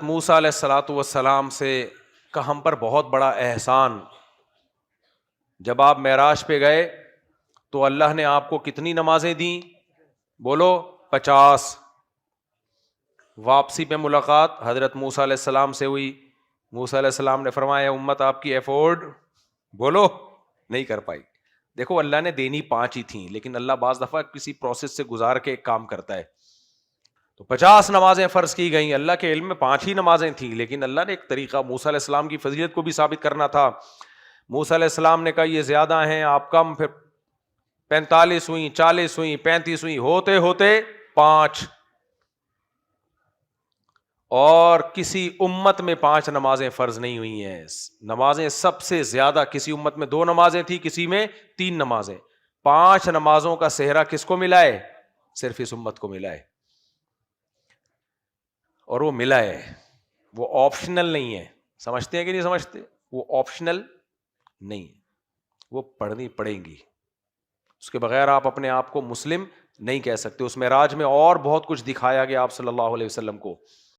موسیٰ علیہ الصلوۃ والسلام سے کا ہم پر بہت بڑا احسان، جب آپ معراج پہ گئے تو اللہ نے آپ کو کتنی نمازیں دیں؟ بولو 50۔ واپسی پہ ملاقات حضرت موسیٰ علیہ السلام سے ہوئی، موسیٰ علیہ السلام نے فرمایا امت آپ کی افورڈ بولو نہیں کر پائی۔ دیکھو اللہ نے دینی 5 ہی تھیں، لیکن اللہ بعض دفعہ کسی پروسیس سے گزار کے ایک کام کرتا ہے۔ تو 50 نمازیں فرض کی گئیں، اللہ کے علم میں 5 ہی نمازیں تھیں، لیکن اللہ نے ایک طریقہ موسیٰ علیہ السلام کی فضیلت کو بھی ثابت کرنا تھا۔ موسیٰ علیہ السلام نے کہا یہ زیادہ ہیں، آپ کم، پھر 45 ہوئیں، 40 ہوئیں، 35 ہوئیں، ہوتے ہوتے 5۔ اور کسی امت میں 5 نمازیں فرض نہیں ہوئی ہیں۔ نمازیں سب سے زیادہ کسی امت میں 2 نمازیں تھی، کسی میں 3 نمازیں۔ 5 نمازوں کا صحرا کس کو ملا ہے؟ صرف اس امت کو ملا ہے، اور وہ ملا ہے، وہ آپشنل نہیں ہے۔ سمجھتے ہیں کہ نہیں سمجھتے؟ وہ آپشنل نہیں ہے، وہ پڑھنی پڑیں گی، اس کے بغیر آپ اپنے آپ کو مسلم نہیں کہہ سکتے۔ اس معراج میں اور بہت کچھ دکھایا گیا آپ صلی اللہ علیہ وسلم کو۔